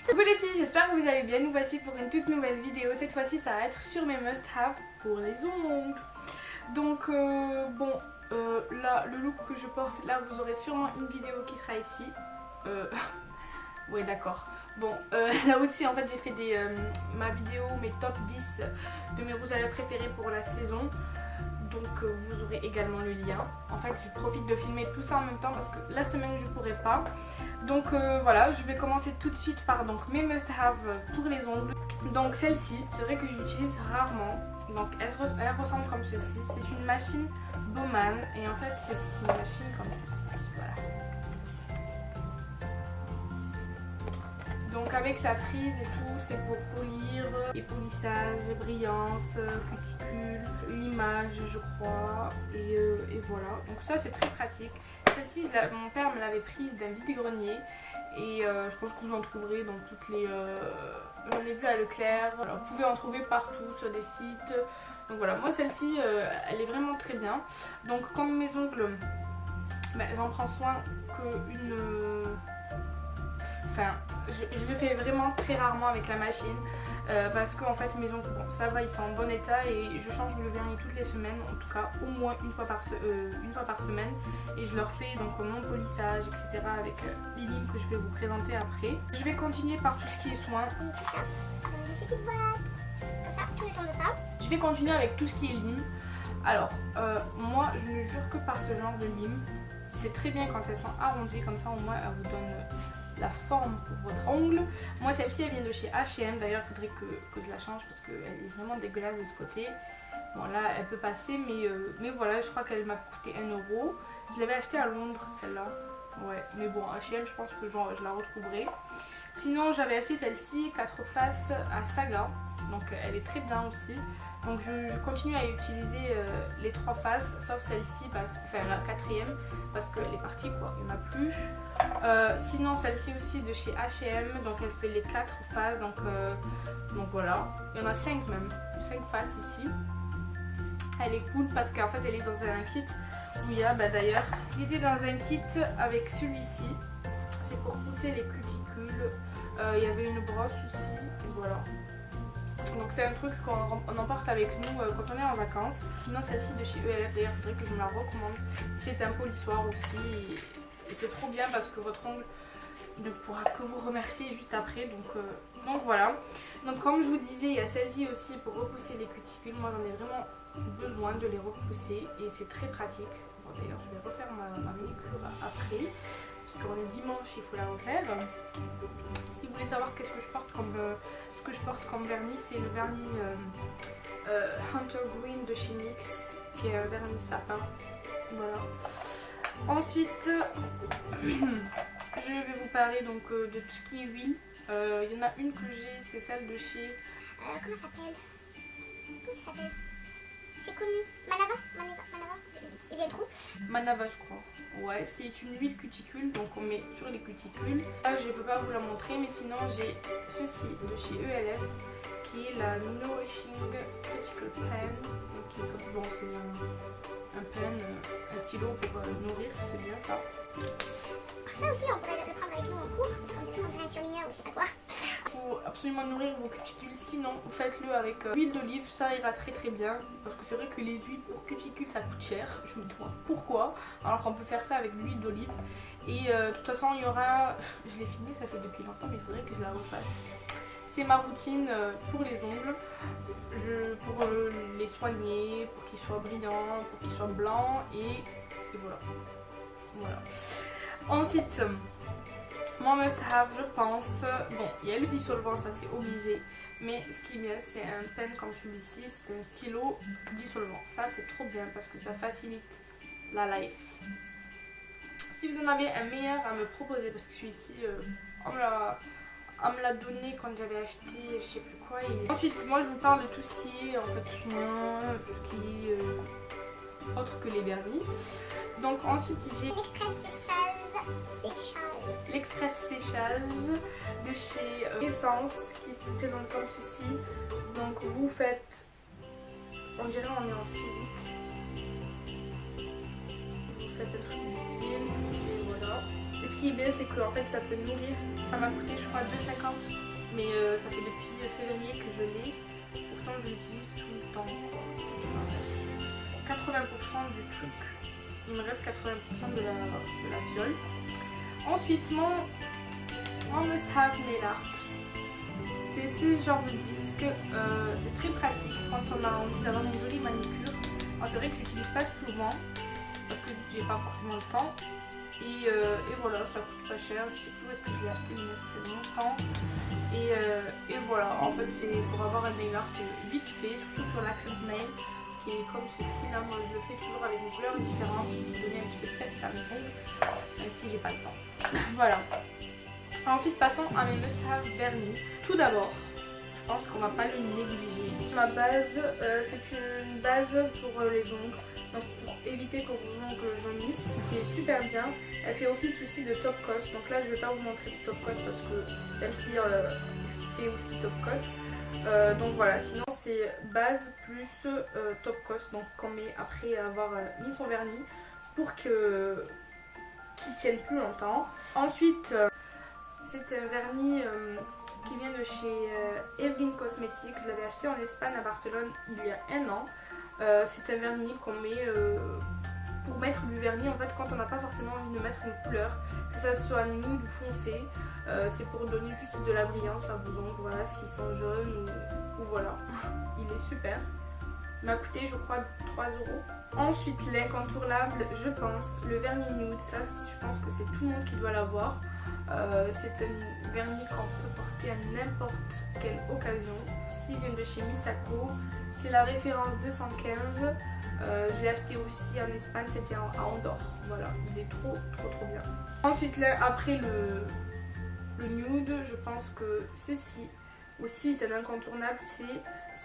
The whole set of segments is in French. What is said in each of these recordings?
Coucou les filles, j'espère que vous allez bien. Nous voici pour une toute nouvelle vidéo. Cette fois-ci ça va être sur mes must-have pour les ongles. Donc là le look que je porte, là vous aurez sûrement une vidéo qui sera ici. Ouais d'accord. Bon là aussi en fait j'ai fait ma vidéo, mes top 10 de mes rouges à lèvres préférés pour la saison. Donc vous aurez également le lien. En fait je profite de filmer tout ça en même temps parce que la semaine je pourrai pas. Donc voilà, je vais commencer tout de suite par donc, mes must-have pour les ongles. Donc celle-ci, c'est vrai que je l'utilise rarement. Donc elle ressemble comme ceci. C'est une machine Bowman et en fait c'est une machine comme ceci. Voilà. Donc avec sa prise et tout, c'est pour polir, épolissage, brillance, cuticule, limage je crois, et voilà. Donc ça c'est très pratique. Celle-ci, mon père me l'avait prise d'un vide-grenier et je pense que vous en trouverez dans toutes les... J'en ai vu à Leclerc, alors, vous pouvez en trouver partout sur des sites. Donc voilà, moi celle-ci, elle est vraiment très bien. Donc comme mes ongles, j'en prends soin qu'une... Enfin, je le fais vraiment très rarement avec la machine parce qu'en fait mes ongles, bon, ça va, ils sont en bon état et je change le vernis toutes les semaines, en tout cas au moins une fois par semaine, et je leur fais donc mon polissage etc avec les lignes que je vais vous présenter après. Je vais continuer par tout ce qui est soin. Je vais continuer avec tout ce qui est lime. Alors moi je ne jure que par ce genre de lime. C'est très bien quand elles sont arrondies, comme ça au moins elles vous donnent la forme pour votre ongle. Moi celle-ci elle vient de chez H&M, d'ailleurs il faudrait que je la change parce qu'elle est vraiment dégueulasse de ce côté. Bon là elle peut passer mais voilà, je crois qu'elle m'a coûté 1 €. Je l'avais achetée à Londres celle-là. Ouais, mais bon H&M je pense que je la retrouverai. Sinon j'avais acheté celle-ci 4 faces à Saga, donc elle est très bien aussi. Donc je continue à utiliser les 3 faces, sauf celle-ci, enfin la 4e, parce qu'elle est partie quoi, il n'y en a plus. Sinon celle-ci aussi de chez H&M, donc elle fait les 4 faces, donc voilà. Il y en a 5 même, 5 faces ici. Elle est cool parce qu'en fait elle est dans un kit où il y a, d'ailleurs, il était dans un kit avec celui-ci. C'est pour pousser les cuticules. Il y avait une brosse aussi, et voilà. Donc c'est un truc qu'on emporte avec nous quand on est en vacances. Sinon celle-ci de chez ELF, d'ailleurs il faudrait que je me la recommande. C'est un polissoir aussi et c'est trop bien parce que votre ongle ne pourra que vous remercier juste après. Donc voilà. Donc comme je vous disais, il y a celle-ci aussi pour repousser les cuticules. Moi j'en ai vraiment besoin de les repousser et c'est très pratique. Bon, d'ailleurs je vais refaire ma manicure après parce qu'on est dimanche, il faut la refaire. Si vous voulez savoir qu'est-ce que je porte comme vernis, c'est le vernis Hunter Green de chez NYX, qui est un vernis sapin. Voilà. Ensuite, je vais vous parler donc de tout ce qui est huile. Il y en a une que j'ai, c'est celle de chez... comment ça s'appelle? C'est connu. Manava. J'ai un trou. Manava je crois. Ouais, c'est une huile cuticule, donc on met sur les cuticules. Là je peux pas vous la montrer, mais sinon j'ai ceci de chez ELF qui est la Nourishing Cuticle Pen. Donc bon, c'est un pen, un stylo pour nourrir, c'est bien ça. Ça aussi on pourrait le prendre avec nous en cours, parce qu'on dirait un surligneur ou je sais pas quoi. Il faut absolument nourrir vos cuticules, sinon faites-le avec l'huile d'olive, ça ira très très bien. Parce que c'est vrai que les huiles pour cuticules ça coûte cher, je me demande pourquoi, alors qu'on peut faire ça avec l'huile d'olive. Et de toute façon il y aura, je l'ai filmé, ça fait depuis longtemps mais il faudrait que je la refasse. C'est ma routine pour les ongles, pour les soigner, pour qu'ils soient brillants, pour qu'ils soient blancs et voilà. Ensuite, mon must-have, je pense, bon, il y a le dissolvant, ça c'est obligé, mais ce qui est bien, c'est un pen comme celui-ci, c'est un stylo dissolvant. Ça c'est trop bien parce que ça facilite la life. Si vous en avez un meilleur à me proposer, parce que celui-ci, on me l'a donné quand j'avais acheté, je sais plus quoi. Ensuite, moi je vous parle de tout ce qui est en fait soin, tout ce qui est autre que les vernis. Donc ensuite j'ai l'express séchage de chez Essence qui se présente comme ceci. Donc vous faites, on dirait on est en physique, vous faites un truc du style et voilà. Et ce qui est bien, c'est que en fait, ça peut nourrir. Ça m'a coûté, je crois, 2,50 €. Mais ça fait depuis février que je l'ai. Pourtant, je l'utilise tout le temps. 80% du truc. Il me reste 80% de la fiole. Ensuite, mon must-have nail art. C'est ce genre de disque. C'est très pratique quand on a envie d'avoir une jolie manicure. C'est vrai que je l'utilise pas souvent parce que j'ai pas forcément le temps. Et voilà, ça coûte pas cher. Je sais plus où est-ce que je l'ai acheté, mais ça fait longtemps. Et voilà, en fait, c'est pour avoir un nail art vite fait, surtout sur l'accent nail. Qui est comme ceci, là moi je le fais toujours avec des couleurs différentes pour donner un petit peu de tête, ça m'aide, même si j'ai pas le temps. Voilà. Ensuite passons à mes must-have vernis. Tout d'abord, je pense qu'on va pas le négliger. Ma base, c'est une base pour les ongles, donc pour éviter que vos ongles jaunissent, qui est super bien. Elle fait office aussi de top coat, donc là je vais pas vous montrer le top coat parce que celle-ci fait aussi top coat. Donc voilà, sinon c'est base plus top coat, donc qu'on met après avoir mis son vernis pour qu'il tienne plus longtemps. Ensuite c'est un vernis qui vient de chez Evelyn Cosmetics. Je l'avais acheté en Espagne à Barcelone il y a 1 an. C'est un vernis qu'on met pour mettre du vernis en fait quand on n'a pas forcément envie de mettre une couleur, que ça soit nude ou foncé. C'est pour donner juste de la brillance à vos ongles, voilà, s'ils sont jaunes ou voilà. Il est super. Il m'a coûté je crois 3 €. Ensuite l'incontournable, je pense, le vernis nude. Ça je pense que c'est tout le monde qui doit l'avoir. C'est un vernis qu'on peut porter à n'importe quelle occasion. S'il vient de chez Misako, c'est la référence 215. Je l'ai acheté aussi en Espagne, c'était à Andorre. Voilà, il est trop bien. Ensuite là, après le nude, je pense que ceci aussi c'est un incontournable,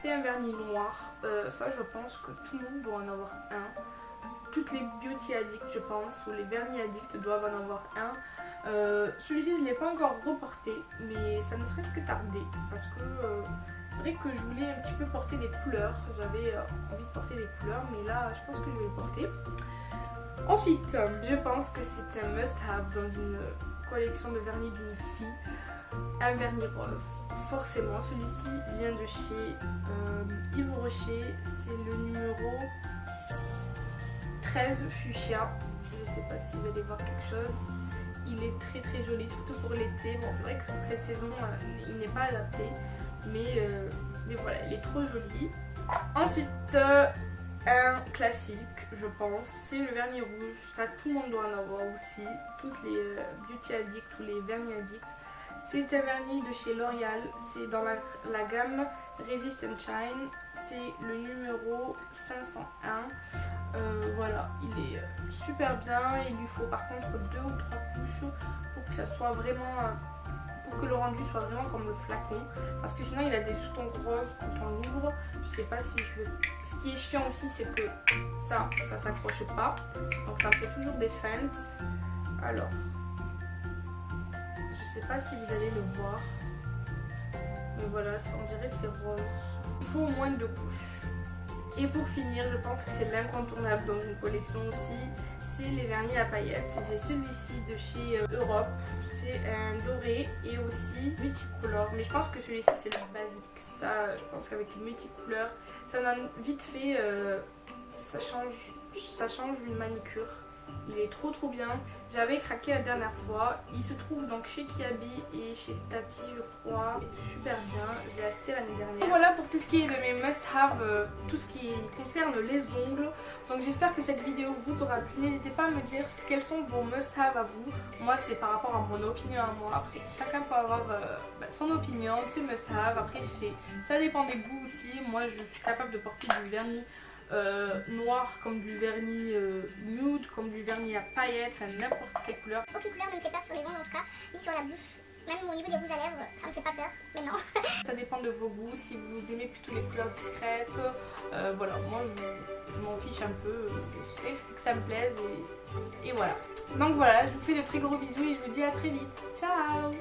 c'est un vernis noir. Ça je pense que tout le monde doit en avoir un. Toutes les beauty addicts je pense, ou les vernis addicts doivent en avoir un. Celui-ci je ne l'ai pas encore reporté, mais ça ne serait que tardé parce que c'est vrai que je voulais un petit peu porter des couleurs. J'avais envie de porter des couleurs, mais là je pense que je vais le porter. Ensuite, je pense que c'est un must-have dans une collection de vernis d'une fille, un vernis rose. Forcément, celui-ci vient de chez Yves Rocher, c'est le numéro 13 Fuchsia. Je ne sais pas si vous allez voir quelque chose. Il est très joli, surtout pour l'été. Bon, c'est vrai que pour cette saison, il n'est pas adapté, mais voilà, il est trop joli. Ensuite, un classique, je pense, c'est le vernis rouge. Ça, tout le monde doit en avoir aussi. Toutes les beauty addicts ou les vernis addicts. C'est un vernis de chez L'Oréal. C'est dans la gamme Resist and Shine. C'est le numéro 501. Voilà, il est super bien. Il lui faut par contre 2 ou 3 couches pour que ça soit vraiment, pour que le rendu soit vraiment comme le flacon. Parce que sinon il a des sous-tons roses quand on l'ouvre. Je sais pas si je veux. Ce qui est chiant aussi, c'est que ça s'accroche pas. Donc ça me fait toujours des feintes. Alors, je sais pas si vous allez le voir. Mais voilà, on dirait que c'est rose. Il faut au moins 2 couches. Et pour finir, je pense que c'est l'incontournable dans une collection aussi, c'est les vernis à paillettes. J'ai celui-ci de chez Europe, c'est un doré et aussi multicolore. Mais je pense que celui-ci c'est le basique. Ça, je pense qu'avec une multicouleur, ça donne vite fait, ça change une manicure. Il est trop bien. J'avais craqué la dernière fois. Il se trouve donc chez Kiabi et chez Tati, je crois. Super bien. Je l'ai acheté l'année dernière. Et voilà pour tout ce qui est de mes must-have, tout ce qui concerne les ongles. Donc j'espère que cette vidéo vous aura plu. N'hésitez pas à me dire quels sont vos must-have à vous. Moi c'est par rapport à mon opinion à moi. Après chacun peut avoir son opinion, ses must-have. Après ça dépend des goûts aussi. Moi je suis capable de porter du vernis noir comme du vernis nude, comme du vernis à paillettes, enfin n'importe quelle couleur. Aucune couleur ne me fait peur sur les ongles en tout cas, ni sur la bouche. Même au niveau des rouges à lèvres, ça me fait pas peur, mais non. Ça dépend de vos goûts, si vous aimez plutôt les couleurs discrètes. Voilà, moi je m'en fiche un peu, je sais que ça me plaise et voilà. Donc voilà, je vous fais de très gros bisous et je vous dis à très vite. Ciao!